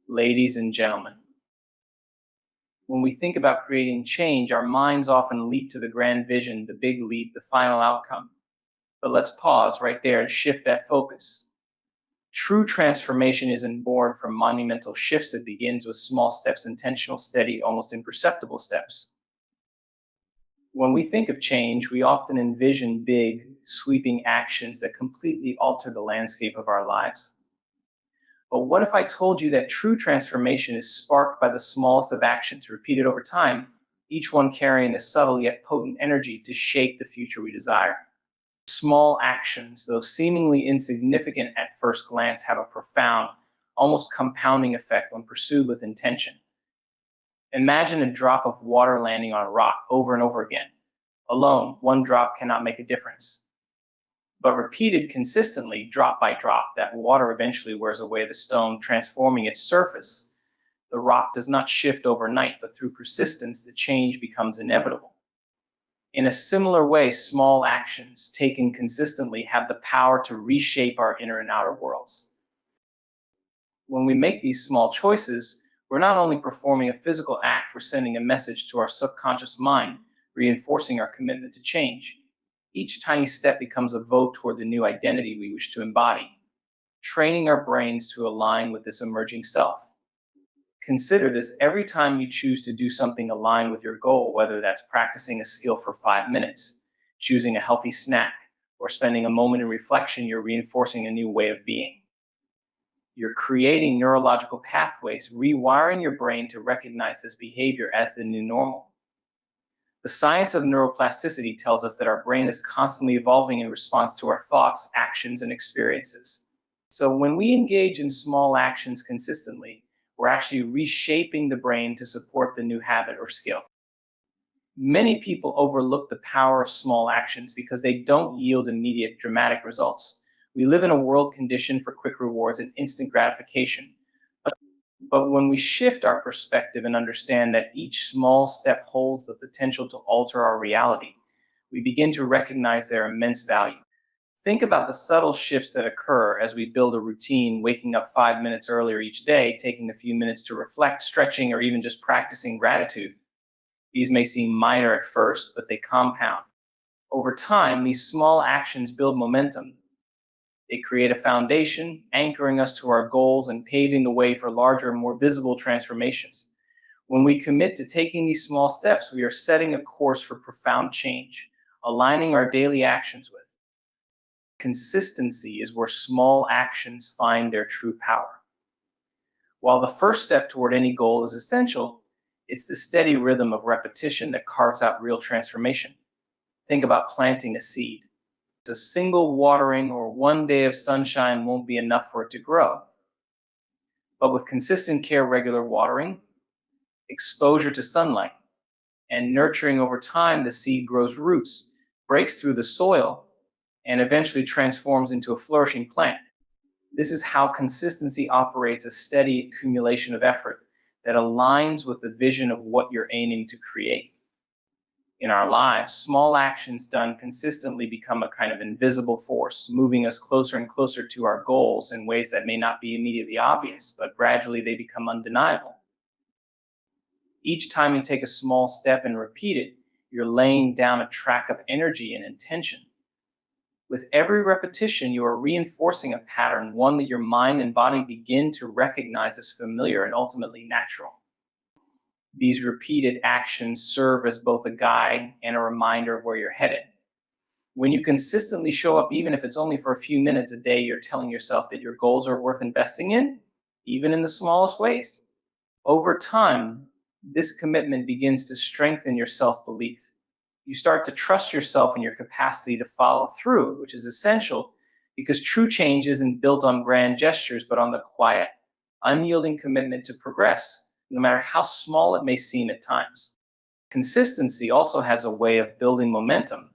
Ladies and gentlemen, when we think about creating change, our minds often leap to the grand vision, the big leap, the final outcome. But let's pause right there and shift that focus. True transformation isn't born from monumental shifts. It begins with small steps, intentional, steady, almost imperceptible steps. When we think of change, we often envision big, sweeping actions that completely alter the landscape of our lives. But what if I told you that true transformation is sparked by the smallest of actions repeated over time, each one carrying a subtle yet potent energy to shape the future we desire? Small actions, though seemingly insignificant at first glance, have a profound, almost compounding effect when pursued with intention. Imagine a drop of water landing on a rock over and over again. Alone, one drop cannot make a difference. But repeated consistently, drop by drop, that water eventually wears away the stone, transforming its surface. The rock does not shift overnight, but through persistence, the change becomes inevitable. In a similar way, small actions taken consistently have the power to reshape our inner and outer worlds. When we make these small choices, we're not only performing a physical act, we're sending a message to our subconscious mind, reinforcing our commitment to change. Each tiny step becomes a vote toward the new identity we wish to embody, training our brains to align with this emerging self. Consider this: every time you choose to do something aligned with your goal, whether that's practicing a skill for 5 minutes, choosing a healthy snack, or spending a moment in reflection, you're reinforcing a new way of being. You're creating neurological pathways, rewiring your brain to recognize this behavior as the new normal. The science of neuroplasticity tells us that our brain is constantly evolving in response to our thoughts, actions, and experiences. So when we engage in small actions consistently, we're actually reshaping the brain to support the new habit or skill. Many people overlook the power of small actions because they don't yield immediate dramatic results. We live in a world conditioned for quick rewards and instant gratification. But when we shift our perspective and understand that each small step holds the potential to alter our reality, we begin to recognize their immense value. Think about the subtle shifts that occur as we build a routine, waking up 5 minutes earlier each day, taking a few minutes to reflect, stretching, or even just practicing gratitude. These may seem minor at first, but they compound. Over time, these small actions build momentum. They create a foundation, anchoring us to our goals and paving the way for larger, more visible transformations. When we commit to taking these small steps, we are setting a course for profound change, aligning our daily actions with. Consistency is where small actions find their true power. While the first step toward any goal is essential, it's the steady rhythm of repetition that carves out real transformation. Think about planting a seed. A single watering or one day of sunshine won't be enough for it to grow. But with consistent care, regular watering, exposure to sunlight, and nurturing over time, the seed grows roots, breaks through the soil, and eventually transforms into a flourishing plant. This is how consistency operates: a steady accumulation of effort that aligns with the vision of what you're aiming to create. In our lives, small actions done consistently become a kind of invisible force, moving us closer and closer to our goals in ways that may not be immediately obvious, but gradually they become undeniable. Each time you take a small step and repeat it, you're laying down a track of energy and intention. With every repetition, you are reinforcing a pattern, one that your mind and body begin to recognize as familiar and ultimately natural. These repeated actions serve as both a guide and a reminder of where you're headed. When you consistently show up, even if it's only for a few minutes a day, you're telling yourself that your goals are worth investing in, even in the smallest ways. Over time, this commitment begins to strengthen your self-belief. You start to trust yourself and your capacity to follow through, which is essential because true change isn't built on grand gestures, but on the quiet, unyielding commitment to progress, no matter how small it may seem at times. Consistency also has a way of building momentum.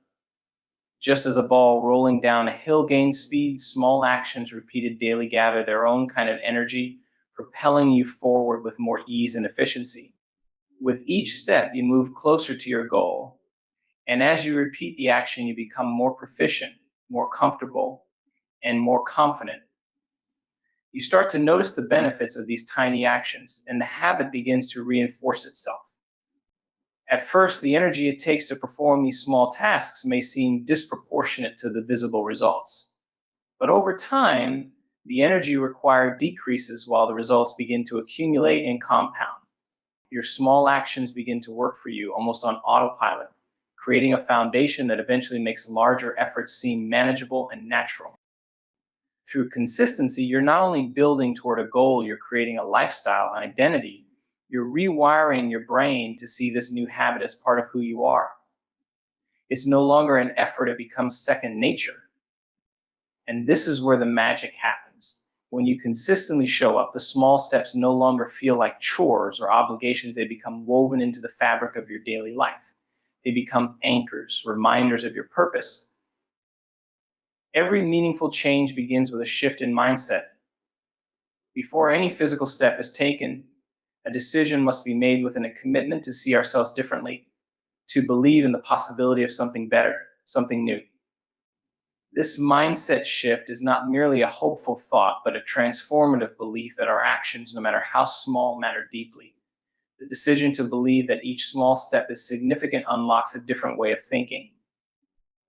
Just as a ball rolling down a hill gains speed, small actions repeated daily gather their own kind of energy, propelling you forward with more ease and efficiency. With each step, you move closer to your goal, and as you repeat the action, you become more proficient, more comfortable, and more confident. You start to notice the benefits of these tiny actions, and the habit begins to reinforce itself. At first, the energy it takes to perform these small tasks may seem disproportionate to the visible results. But over time, the energy required decreases while the results begin to accumulate and compound. Your small actions begin to work for you almost on autopilot, creating a foundation that eventually makes larger efforts seem manageable and natural. Through consistency, you're not only building toward a goal, you're creating a lifestyle, an identity. You're rewiring your brain to see this new habit as part of who you are. It's no longer an effort, it becomes second nature. And this is where the magic happens. When you consistently show up, the small steps no longer feel like chores or obligations, they become woven into the fabric of your daily life. They become anchors, reminders of your purpose. Every meaningful change begins with a shift in mindset. Before any physical step is taken, a decision must be made within a commitment to see ourselves differently, to believe in the possibility of something better, something new. This mindset shift is not merely a hopeful thought, but a transformative belief that our actions, no matter how small, matter deeply. The decision to believe that each small step is significant unlocks a different way of thinking.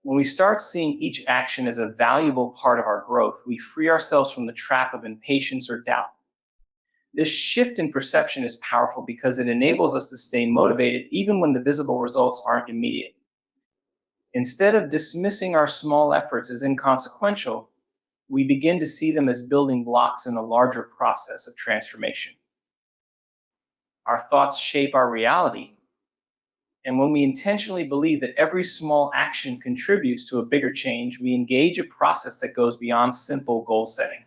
When we start seeing each action as a valuable part of our growth, we free ourselves from the trap of impatience or doubt. This shift in perception is powerful because it enables us to stay motivated even when the visible results aren't immediate. Instead of dismissing our small efforts as inconsequential, we begin to see them as building blocks in a larger process of transformation. Our thoughts shape our reality, and when we intentionally believe that every small action contributes to a bigger change, we engage a process that goes beyond simple goal setting.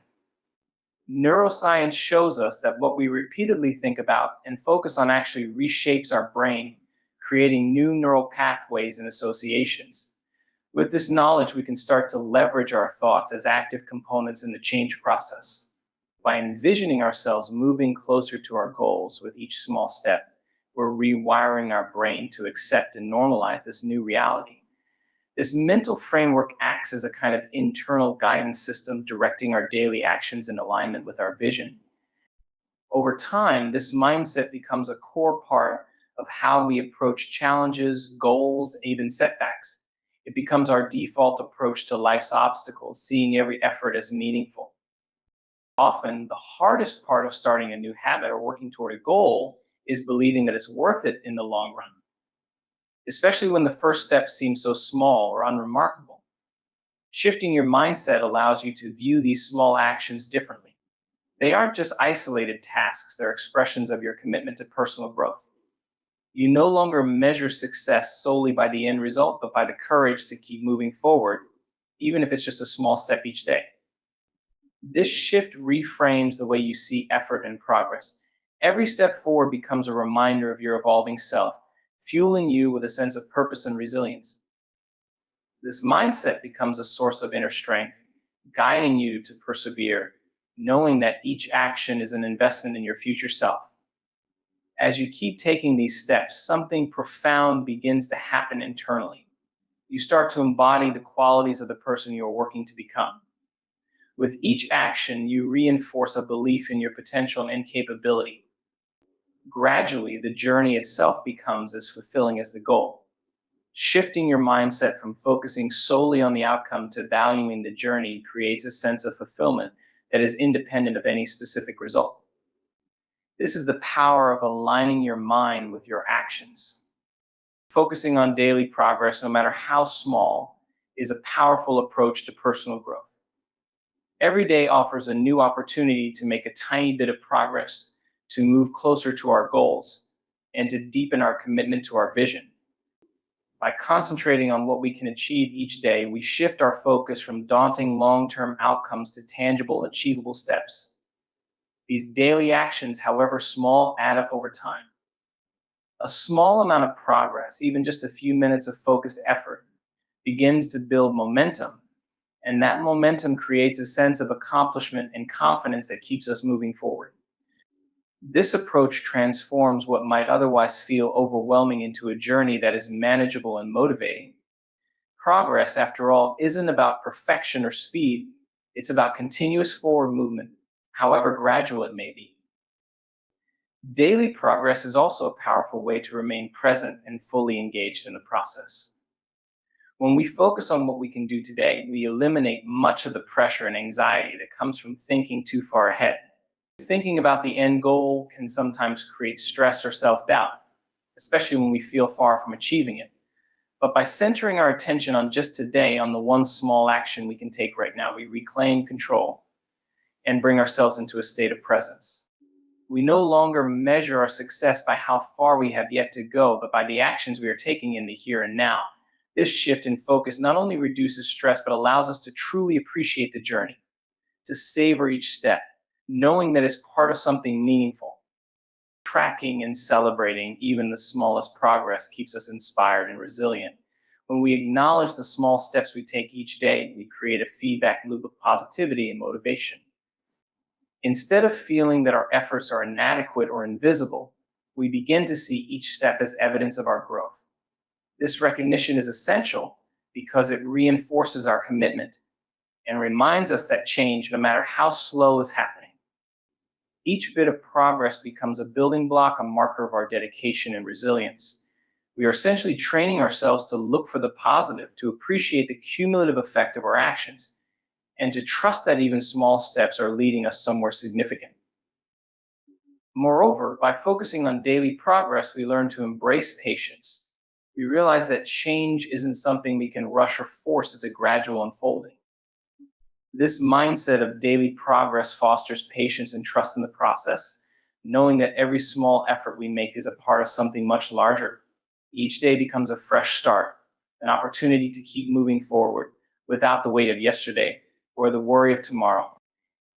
Neuroscience shows us that what we repeatedly think about and focus on actually reshapes our brain, creating new neural pathways and associations. With this knowledge, we can start to leverage our thoughts as active components in the change process. By envisioning ourselves moving closer to our goals with each small step, we're rewiring our brain to accept and normalize this new reality. This mental framework acts as a kind of internal guidance system, directing our daily actions in alignment with our vision. Over time, this mindset becomes a core part of how we approach challenges, goals, even setbacks. It becomes our default approach to life's obstacles, seeing every effort as meaningful. Often, the hardest part of starting a new habit or working toward a goal is believing that it's worth it in the long run, especially when the first step seems so small or unremarkable. Shifting your mindset allows you to view these small actions differently. They aren't just isolated tasks, they're expressions of your commitment to personal growth. You no longer measure success solely by the end result, but by the courage to keep moving forward, even if it's just a small step each day. This shift reframes the way you see effort and progress. Every step forward becomes a reminder of your evolving self, fueling you with a sense of purpose and resilience. This mindset becomes a source of inner strength, guiding you to persevere, knowing that each action is an investment in your future self. As you keep taking these steps, something profound begins to happen internally. You start to embody the qualities of the person you are working to become. With each action, you reinforce a belief in your potential and capability. Gradually, the journey itself becomes as fulfilling as the goal. Shifting your mindset from focusing solely on the outcome to valuing the journey creates a sense of fulfillment that is independent of any specific result. This is the power of aligning your mind with your actions. Focusing on daily progress, no matter how small, is a powerful approach to personal growth. Every day offers a new opportunity to make a tiny bit of progress, to move closer to our goals, and to deepen our commitment to our vision. By concentrating on what we can achieve each day, we shift our focus from daunting long-term outcomes to tangible, achievable steps. These daily actions, however small, add up over time. A small amount of progress, even just a few minutes of focused effort, begins to build momentum, and that momentum creates a sense of accomplishment and confidence that keeps us moving forward. This approach transforms what might otherwise feel overwhelming into a journey that is manageable and motivating. Progress, after all, isn't about perfection or speed, it's about continuous forward movement. however gradual it may be. Daily progress is also a powerful way to remain present and fully engaged in the process. When we focus on what we can do today, we eliminate much of the pressure and anxiety that comes from thinking too far ahead. Thinking about the end goal can sometimes create stress or self doubt, especially when we feel far from achieving it. But by centering our attention on just today, on the one small action we can take right now, we reclaim control and bring ourselves into a state of presence. We no longer measure our success by how far we have yet to go, but by the actions we are taking in the here and now. This shift in focus not only reduces stress, but allows us to truly appreciate the journey, to savor each step, knowing that it's part of something meaningful. Tracking and celebrating even the smallest progress keeps us inspired and resilient. When we acknowledge the small steps we take each day, we create a feedback loop of positivity and motivation. Instead of feeling that our efforts are inadequate or invisible, we begin to see each step as evidence of our growth. This recognition is essential because it reinforces our commitment and reminds us that change, no matter how slow, is happening. Each bit of progress becomes a building block, a marker of our dedication and resilience. We are essentially training ourselves to look for the positive, to appreciate the cumulative effect of our actions, and to trust that even small steps are leading us somewhere significant. Moreover, by focusing on daily progress, we learn to embrace patience. We realize that change isn't something we can rush or force, it's a gradual unfolding. This mindset of daily progress fosters patience and trust in the process, knowing that every small effort we make is a part of something much larger. Each day becomes a fresh start, an opportunity to keep moving forward without the weight of yesterday or the worry of tomorrow.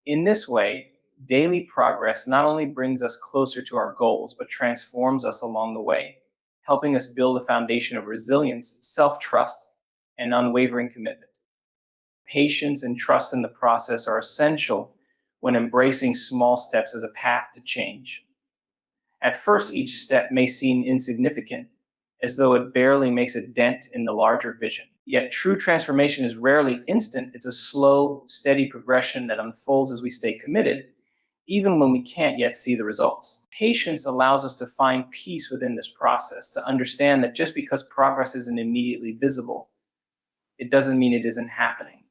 In this way, daily progress not only brings us closer to our goals, but transforms us along the way, helping us build a foundation of resilience, self-trust, and unwavering commitment. Patience and trust in the process are essential when embracing small steps as a path to change. At first, each step may seem insignificant, as though it barely makes a dent in the larger vision. Yet true transformation is rarely instant. It's a slow, steady progression that unfolds as we stay committed, even when we can't yet see the results. Patience allows us to find peace within this process, to understand that just because progress isn't immediately visible, it doesn't mean it isn't happening.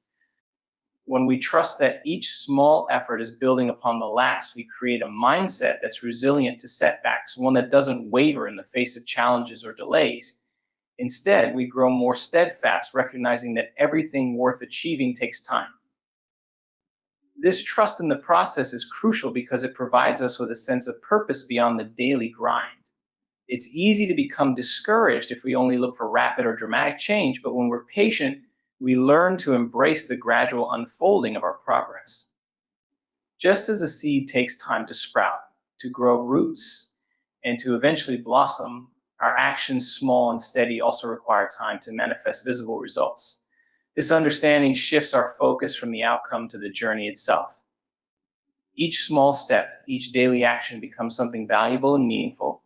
When we trust that each small effort is building upon the last, we create a mindset that's resilient to setbacks, one that doesn't waver in the face of challenges or delays. Instead, we grow more steadfast, recognizing that everything worth achieving takes time. This trust in the process is crucial because it provides us with a sense of purpose beyond the daily grind. It's easy to become discouraged if we only look for rapid or dramatic change, but when we're patient, we learn to embrace the gradual unfolding of our progress. Just as a seed takes time to sprout, to grow roots, and to eventually blossom, our actions, small and steady, also require time to manifest visible results. This understanding shifts our focus from the outcome to the journey itself. Each small step, each daily action becomes something valuable and meaningful,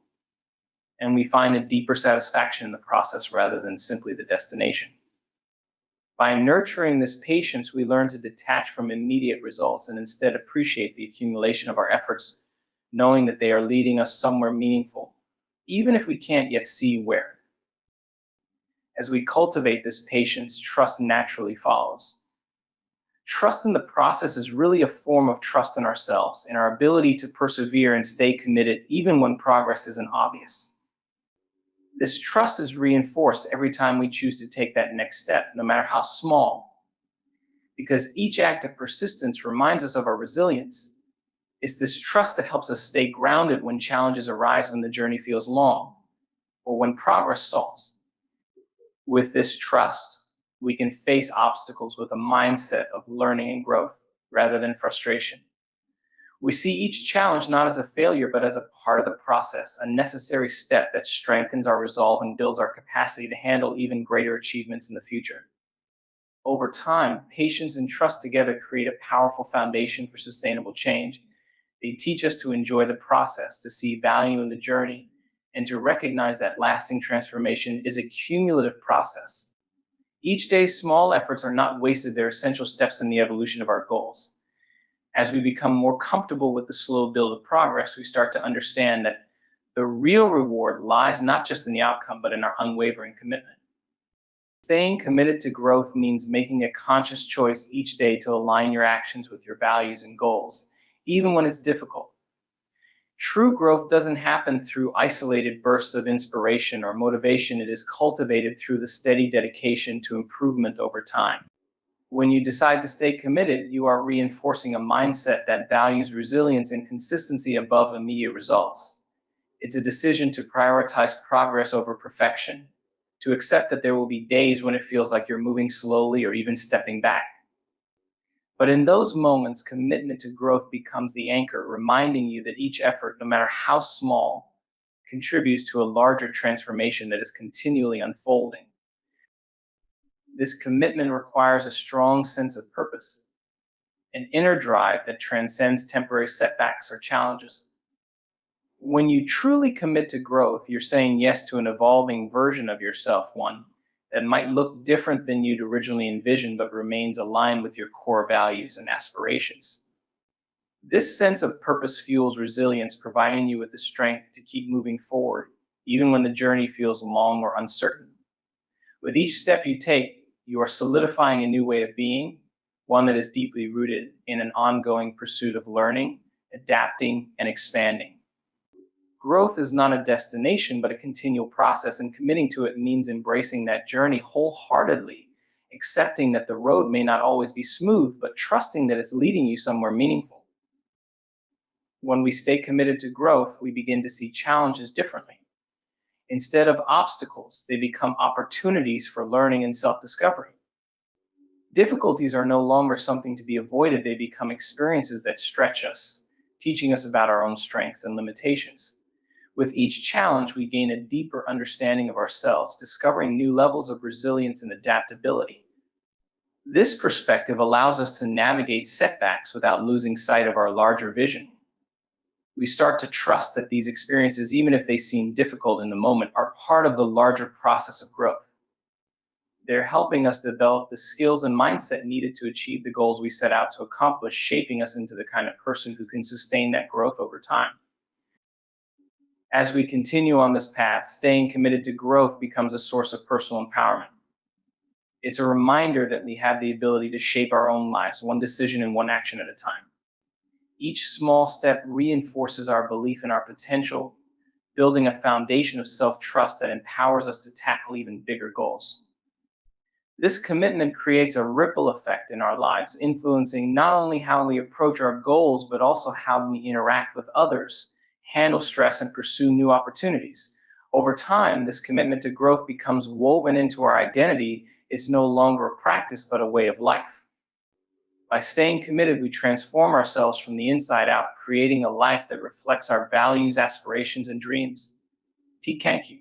and we find a deeper satisfaction in the process rather than simply the destination. By nurturing this patience, we learn to detach from immediate results and instead appreciate the accumulation of our efforts, knowing that they are leading us somewhere meaningful, even if we can't yet see where. As we cultivate this patience, trust naturally follows. Trust in the process is really a form of trust in ourselves, in our ability to persevere and stay committed even when progress isn't obvious. This trust is reinforced every time we choose to take that next step, no matter how small, because each act of persistence reminds us of our resilience. It's this trust that helps us stay grounded when challenges arise, when the journey feels long, or when progress stalls. With this trust, we can face obstacles with a mindset of learning and growth rather than frustration. We see each challenge not as a failure, but as a part of the process, a necessary step that strengthens our resolve and builds our capacity to handle even greater achievements in the future. Over time, patience and trust together create a powerful foundation for sustainable change. They teach us to enjoy the process, to see value in the journey, and to recognize that lasting transformation is a cumulative process. Each day's small efforts are not wasted, they're essential steps in the evolution of our goals. As we become more comfortable with the slow build of progress, we start to understand that the real reward lies not just in the outcome, but in our unwavering commitment. Staying committed to growth means making a conscious choice each day to align your actions with your values and goals, even when it's difficult. True growth doesn't happen through isolated bursts of inspiration or motivation. It is cultivated through the steady dedication to improvement over time. When you decide to stay committed, you are reinforcing a mindset that values resilience and consistency above immediate results. It's a decision to prioritize progress over perfection, to accept that there will be days when it feels like you're moving slowly or even stepping back. But in those moments, commitment to growth becomes the anchor, reminding you that each effort, no matter how small, contributes to a larger transformation that is continually unfolding. This commitment requires a strong sense of purpose, an inner drive that transcends temporary setbacks or challenges. When you truly commit to growth, you're saying yes to an evolving version of yourself, one that might look different than you'd originally envisioned, but remains aligned with your core values and aspirations. This sense of purpose fuels resilience, providing you with the strength to keep moving forward, even when the journey feels long or uncertain. With each step you take, you are solidifying a new way of being, one that is deeply rooted in an ongoing pursuit of learning, adapting, and expanding. Growth is not a destination, but a continual process, and committing to it means embracing that journey wholeheartedly, accepting that the road may not always be smooth, but trusting that it's leading you somewhere meaningful. When we stay committed to growth, we begin to see challenges differently. Instead of obstacles, they become opportunities for learning and self discovery. Difficulties are no longer something to be avoided, they become experiences that stretch us, teaching us about our own strengths and limitations. With each challenge, we gain a deeper understanding of ourselves, discovering new levels of resilience and adaptability. This perspective allows us to navigate setbacks without losing sight of our larger vision. We start to trust that these experiences, even if they seem difficult in the moment, are part of the larger process of growth. They're helping us develop the skills and mindset needed to achieve the goals we set out to accomplish, shaping us into the kind of person who can sustain that growth over time. As we continue on this path, staying committed to growth becomes a source of personal empowerment. It's a reminder that we have the ability to shape our own lives, one decision and one action at a time. Each small step reinforces our belief in our potential, building a foundation of self trust that empowers us to tackle even bigger goals. This commitment creates a ripple effect in our lives, influencing not only how we approach our goals, but also how we interact with others, handle stress, and pursue new opportunities. Over time, this commitment to growth becomes woven into our identity. It's no longer a practice, but a way of life. By staying committed, we transform ourselves from the inside out, creating a life that reflects our values, aspirations, and dreams. T. Kank you.